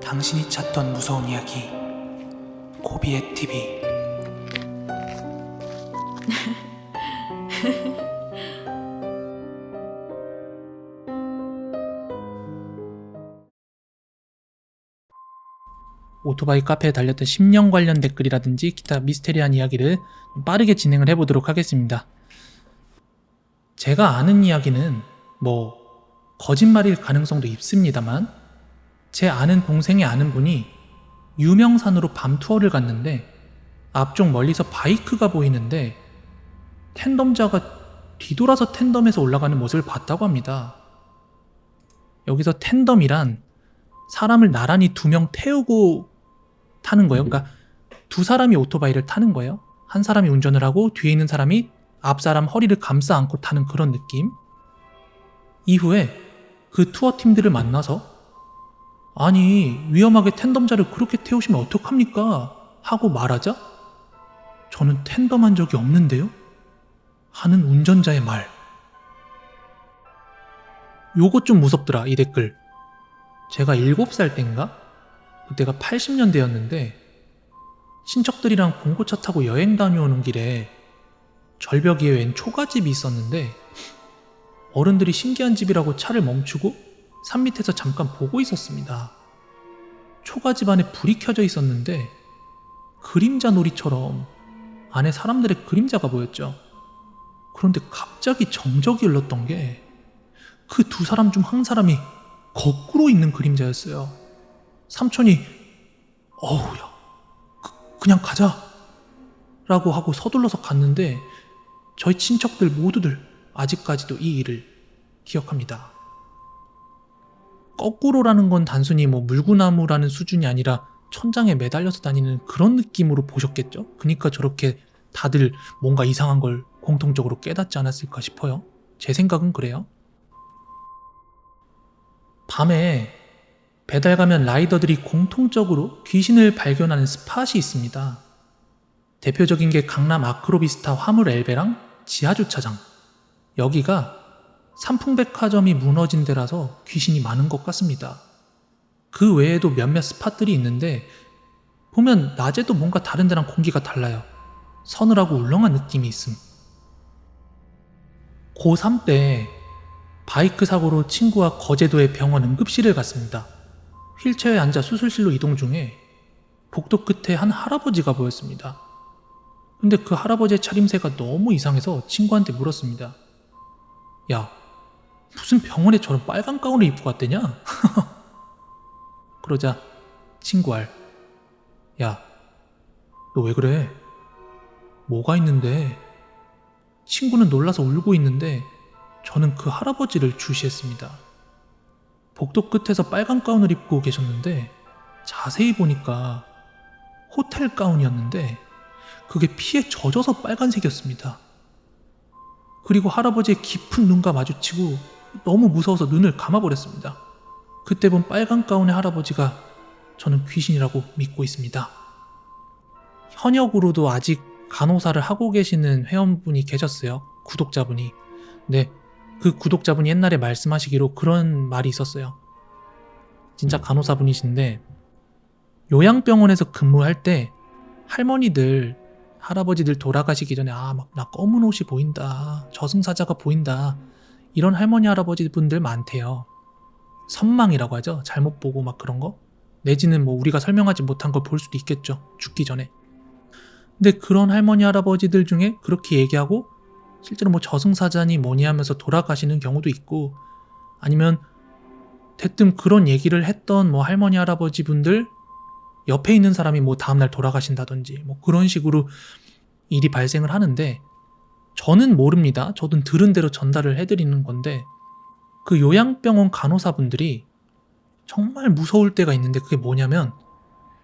당신이 찾던 무서운 이야기 고비의 TV. 오토바이 카페에 달렸던 10년 관련 댓글이라든지 기타 미스테리한 이야기를 빠르게 진행을 해보도록 하겠습니다. 제가 아는 이야기는 거짓말일 가능성도 있습니다만, 제 아는 동생이 아는 분이 유명산으로 밤 투어를 갔는데 앞쪽 멀리서 바이크가 보이는데 텐덤자가 뒤돌아서 텐덤에서 올라가는 모습을 봤다고 합니다. 여기서 텐덤이란 사람을 나란히 2명 태우고 타는 거예요. 그러니까 2사람이 오토바이를 타는 거예요. 한 사람이 운전을 하고 뒤에 있는 사람이 앞 사람 허리를 감싸 안고 타는 그런 느낌. 이후에 그 투어 팀들을 만나서 아니 위험하게 텐덤자를 그렇게 태우시면 어떡합니까? 하고 말하자 저는 텐덤한 적이 없는데요? 하는 운전자의 말. 요거 좀 무섭더라, 이 댓글. 제가 7살 땐가? 그때가 80년대였는데 친척들이랑 봉고차 타고 여행 다녀오는 길에 절벽 위에 웬 초가집이 있었는데 어른들이 신기한 집이라고 차를 멈추고 산 밑에서 잠깐 보고 있었습니다. 초가집 안에 불이 켜져 있었는데 그림자 놀이처럼 안에 사람들의 그림자가 보였죠. 그런데 갑자기 정적이 흘렀던 게 그 2사람 중 한 사람이 거꾸로 있는 그림자였어요. 삼촌이 어우야 그냥 가자 라고 하고 서둘러서 갔는데 저희 친척들 모두들 아직까지도 이 일을 기억합니다. 거꾸로라는 건 단순히 물구나무라는 수준이 아니라 천장에 매달려서 다니는 그런 느낌으로 보셨겠죠? 그러니까 저렇게 다들 뭔가 이상한 걸 공통적으로 깨닫지 않았을까 싶어요. 제 생각은 그래요. 밤에 배달 가면 라이더들이 공통적으로 귀신을 발견하는 스팟이 있습니다. 대표적인 게 강남 아크로비스타 화물 엘베랑 지하주차장. 여기가 삼풍백화점이 무너진 데라서 귀신이 많은 것 같습니다. 그 외에도 몇몇 스팟들이 있는데 보면 낮에도 뭔가 다른 데랑 공기가 달라요. 서늘하고 울렁한 느낌이 있음. 고3 때 바이크 사고로 친구와 거제도의 병원 응급실을 갔습니다. 휠체어에 앉아 수술실로 이동 중에 복도 끝에 한 할아버지가 보였습니다. 근데 그 할아버지의 차림새가 너무 이상해서 친구한테 물었습니다. 야, 무슨 병원에 저런 빨간 가운을 입고 갔대냐? 그러자 친구 알, 야, 너 왜 그래? 뭐가 있는데? 친구는 놀라서 울고 있는데 저는 그 할아버지를 주시했습니다. 복도 끝에서 빨간 가운을 입고 계셨는데 자세히 보니까 호텔 가운이었는데 그게 피에 젖어서 빨간색이었습니다. 그리고 할아버지의 깊은 눈과 마주치고 너무 무서워서 눈을 감아버렸습니다. 그때 본 빨간 가운의 할아버지가 저는 귀신이라고 믿고 있습니다. 현역으로도 아직 간호사를 하고 계시는 회원분이 계셨어요. 구독자분이. 근데 그 구독자분이 옛날에 말씀하시기로 그런 말이 있었어요. 진짜 간호사분이신데 요양병원에서 근무할 때 할머니들, 할아버지들 돌아가시기 전에 나 검은 옷이 보인다, 저승사자가 보인다, 이런 할머니 할아버지 분들 많대요. 선망이라고 하죠. 잘못 보고 그런 거. 내지는 우리가 설명하지 못한 걸 볼 수도 있겠죠. 죽기 전에. 근데 그런 할머니 할아버지들 중에 그렇게 얘기하고 실제로 저승사자니 뭐니 하면서 돌아가시는 경우도 있고, 아니면 대뜸 그런 얘기를 했던 할머니 할아버지 분들 옆에 있는 사람이 다음날 돌아가신다든지 그런 식으로 일이 발생을 하는데, 저는 모릅니다. 저는 들은 대로 전달을 해드리는 건데, 그 요양병원 간호사분들이 정말 무서울 때가 있는데, 그게 뭐냐면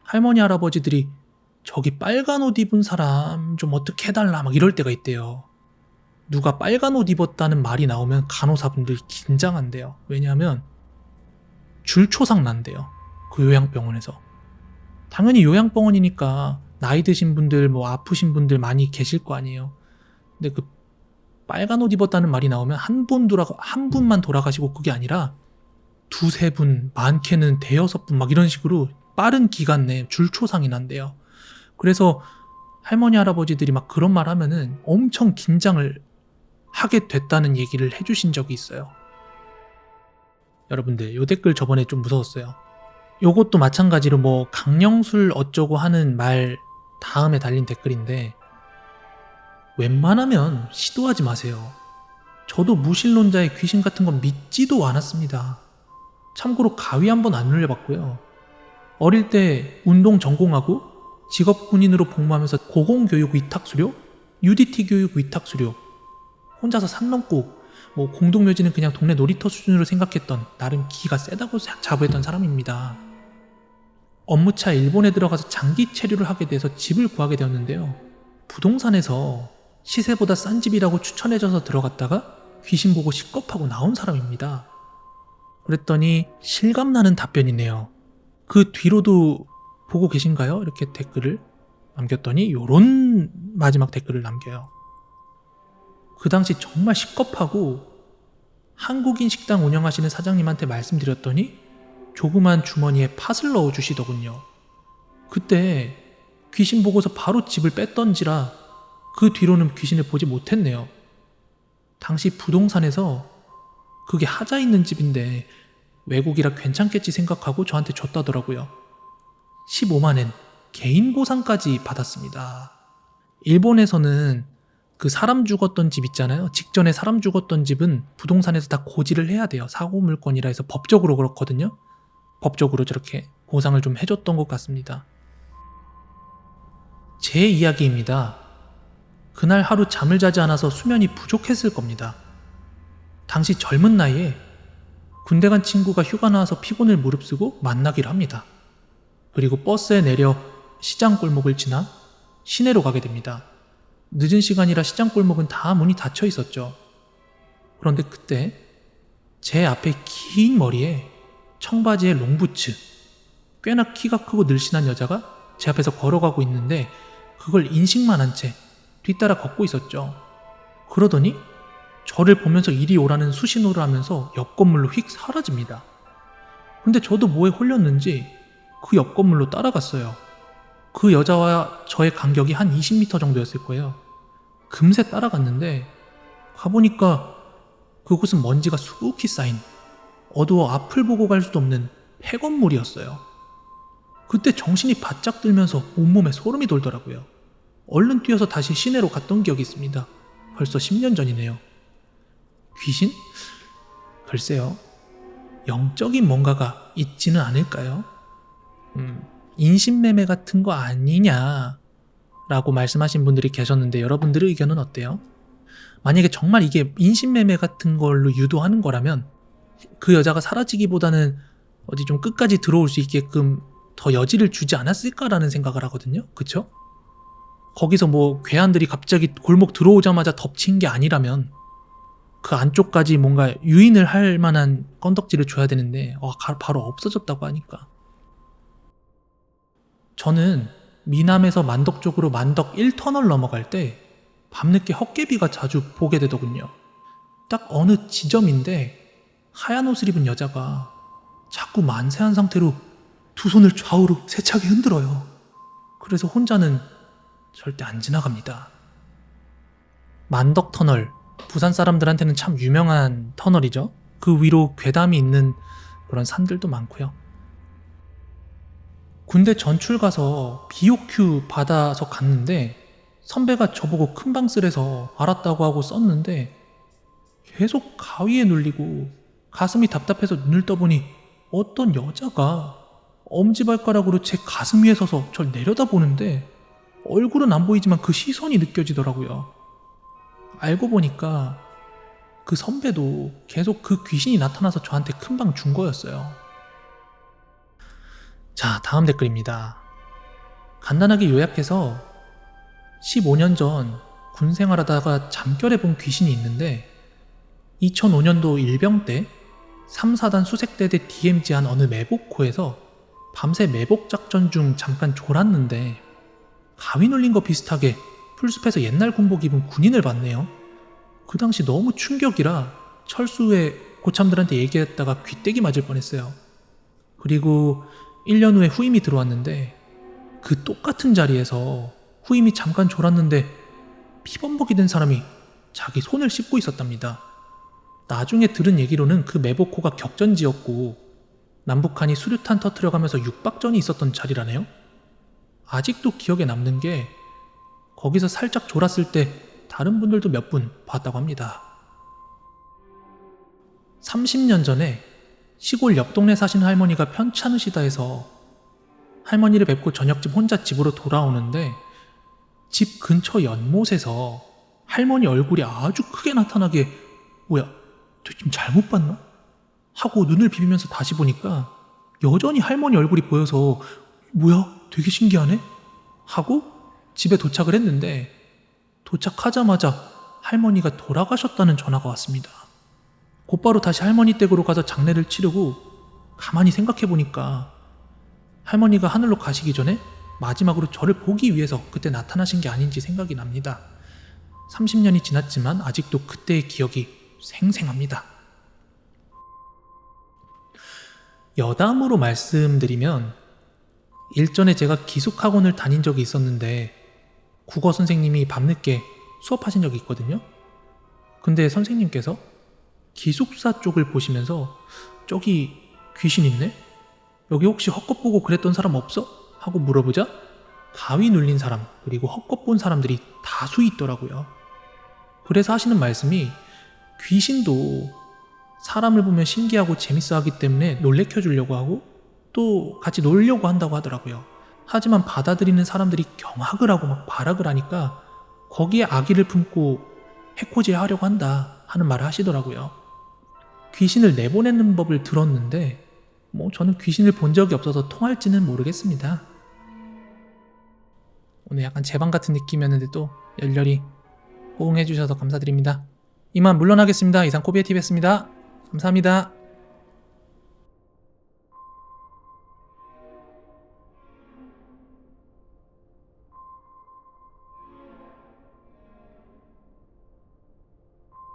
할머니 할아버지들이 저기 빨간 옷 입은 사람 좀 어떻게 해달라 이럴 때가 있대요. 누가 빨간 옷 입었다는 말이 나오면 간호사분들이 긴장한대요. 왜냐하면 줄초상 난대요. 그 요양병원에서. 당연히 요양병원이니까 나이 드신 분들, 아프신 분들 많이 계실 거 아니에요. 근데 그 빨간 옷 입었다는 말이 나오면 한 분만 돌아가시고 그게 아니라 두세 분, 많게는 대여섯 분 막 이런 식으로 빠른 기간 내에 줄초상이 난대요. 그래서 할머니 할아버지들이 막 그런 말 하면은 엄청 긴장을 하게 됐다는 얘기를 해주신 적이 있어요. 여러분들 요 댓글 저번에 좀 무서웠어요. 요것도 마찬가지로 뭐 강령술 어쩌고 하는 말 다음에 달린 댓글인데, 웬만하면 시도하지 마세요. 저도 무신론자의 귀신 같은 건 믿지도 않았습니다. 참고로 가위 한번 안 눌려봤고요. 어릴 때 운동 전공하고 직업군인으로 복무하면서 고공교육 위탁수료, UDT 교육 위탁수료, 혼자서 산 넘고 뭐 공동묘지는 그냥 동네 놀이터 수준으로 생각했던 나름 기가 세다고 자부했던 사람입니다. 업무차 일본에 들어가서 장기 체류를 하게 돼서 집을 구하게 되었는데요. 부동산에서 시세보다 싼 집이라고 추천해줘서 들어갔다가 귀신 보고 식겁하고 나온 사람입니다. 그랬더니 실감나는 답변이네요. 그 뒤로도 보고 계신가요? 이렇게 댓글을 남겼더니 요런 마지막 댓글을 남겨요. 그 당시 정말 식겁하고 한국인 식당 운영하시는 사장님한테 말씀드렸더니 조그만 주머니에 팥을 넣어주시더군요. 그때 귀신 보고서 바로 집을 뺐던지라 그 뒤로는 귀신을 보지 못했네요. 당시 부동산에서 그게 하자 있는 집인데 외국이라 괜찮겠지 생각하고 저한테 줬다더라고요. 15만엔 개인 보상까지 받았습니다. 일본에서는 그 사람 죽었던 집 있잖아요. 직전에 사람 죽었던 집은 부동산에서 다 고지를 해야 돼요. 사고물건이라 해서 법적으로 그렇거든요. 법적으로 저렇게 보상을 좀 해줬던 것 같습니다. 제 이야기입니다. 그날 하루 잠을 자지 않아서 수면이 부족했을 겁니다. 당시 젊은 나이에 군대 간 친구가 휴가 나와서 피곤을 무릅쓰고 만나기로 합니다. 그리고 버스에 내려 시장 골목을 지나 시내로 가게 됩니다. 늦은 시간이라 시장 골목은 다 문이 닫혀 있었죠. 그런데 그때 제 앞에 긴 머리에 청바지에 롱부츠, 꽤나 키가 크고 늘씬한 여자가 제 앞에서 걸어가고 있는데 그걸 인식만 한 채 뒤따라 걷고 있었죠. 그러더니 저를 보면서 이리 오라는 수신호를 하면서 옆 건물로 휙 사라집니다. 근데 저도 뭐에 홀렸는지 그 옆 건물로 따라갔어요. 그 여자와 저의 간격이 한 20m 정도였을 거예요. 금세 따라갔는데 가보니까 그곳은 먼지가 수북히 쌓인 어두워 앞을 보고 갈 수도 없는 폐건물이었어요. 그때 정신이 바짝 들면서 온몸에 소름이 돌더라고요. 얼른 뛰어서 다시 시내로 갔던 기억이 있습니다. 벌써 10년 전이네요. 귀신? 글쎄요. 영적인 뭔가가 있지는 않을까요? 인신매매 같은 거 아니냐 라고 말씀하신 분들이 계셨는데 여러분들의 의견은 어때요? 만약에 정말 이게 인신매매 같은 걸로 유도하는 거라면 그 여자가 사라지기보다는 어디 좀 끝까지 들어올 수 있게끔 더 여지를 주지 않았을까라는 생각을 하거든요. 그쵸? 거기서 뭐 괴한들이 갑자기 골목 들어오자마자 덮친 게 아니라면 그 안쪽까지 뭔가 유인을 할 만한 건덕지를 줘야 되는데 바로 없어졌다고 하니까. 저는 미남에서 만덕 쪽으로 만덕 1터널 넘어갈 때 밤늦게 헛개비가 자주 보게 되더군요. 딱 어느 지점인데 하얀 옷을 입은 여자가 자꾸 만세한 상태로 두 손을 좌우로 세차게 흔들어요. 그래서 혼자는 절대 안 지나갑니다. 만덕터널, 부산 사람들한테는 참 유명한 터널이죠. 그 위로 괴담이 있는 그런 산들도 많고요. 군대 전출 가서 BOQ 받아서 갔는데 선배가 저보고 큰방 쓰래서 알았다고 하고 썼는데 계속 가위에 눌리고 가슴이 답답해서 눈을 떠보니 어떤 여자가 엄지발가락으로 제 가슴 위에 서서 절 내려다보는데 얼굴은 안 보이지만 그 시선이 느껴지더라고요. 알고 보니까 그 선배도 계속 그 귀신이 나타나서 저한테 큰방 준 거였어요. 자, 다음 댓글입니다. 간단하게 요약해서 15년 전 군 생활하다가 잠결에 본 귀신이 있는데 2005년도 일병 때 3, 4단 수색대대 DMZ한 어느 매복호에서 밤새 매복 작전 중 잠깐 졸았는데 가위 눌린 거 비슷하게 풀숲에서 옛날 군복 입은 군인을 봤네요. 그 당시 너무 충격이라 철수에 고참들한테 얘기했다가 귀때기 맞을 뻔했어요. 그리고 1년 후에 후임이 들어왔는데 그 똑같은 자리에서 후임이 잠깐 졸았는데 피범벅이 된 사람이 자기 손을 씻고 있었답니다. 나중에 들은 얘기로는 그 매복호가 격전지였고 남북한이 수류탄 터트려가면서 육박전이 있었던 자리라네요. 아직도 기억에 남는 게 거기서 살짝 졸았을 때 다른 분들도 몇 분 봤다고 합니다. 30년 전에 시골 옆 동네 사시는 할머니가 편찮으시다 해서 할머니를 뵙고 저녁집 혼자 집으로 돌아오는데 집 근처 연못에서 할머니 얼굴이 아주 크게 나타나게 뭐야, 저 지금 잘못 봤나? 하고 눈을 비비면서 다시 보니까 여전히 할머니 얼굴이 보여서 뭐야, 되게 신기하네? 하고 집에 도착을 했는데 도착하자마자 할머니가 돌아가셨다는 전화가 왔습니다. 곧바로 다시 할머니 댁으로 가서 장례를 치르고 가만히 생각해보니까 할머니가 하늘로 가시기 전에 마지막으로 저를 보기 위해서 그때 나타나신 게 아닌지 생각이 납니다. 30년이 지났지만 아직도 그때의 기억이 생생합니다. 여담으로 말씀드리면 일전에 제가 기숙학원을 다닌 적이 있었는데 국어 선생님이 밤늦게 수업하신 적이 있거든요. 근데 선생님께서 기숙사 쪽을 보시면서 저기 귀신 있네? 여기 혹시 헛것 보고 그랬던 사람 없어? 하고 물어보자 가위 눌린 사람 그리고 헛것 본 사람들이 다수 있더라고요. 그래서 하시는 말씀이 귀신도 사람을 보면 신기하고 재밌어 하기 때문에 놀래켜 주려고 하고 또 같이 놀려고 한다고 하더라고요. 하지만 받아들이는 사람들이 경악을 하고 막 발악을 하니까 거기에 악의를 품고 해코지 하려고 한다 하는 말을 하시더라고요. 귀신을 내보내는 법을 들었는데 저는 귀신을 본 적이 없어서 통할지는 모르겠습니다. 오늘 약간 제방 같은 느낌이었는데 또 열렬히 호응해 주셔서 감사드립니다. 이만 물러나겠습니다. 이상 코비의 TV였습니다. 감사합니다.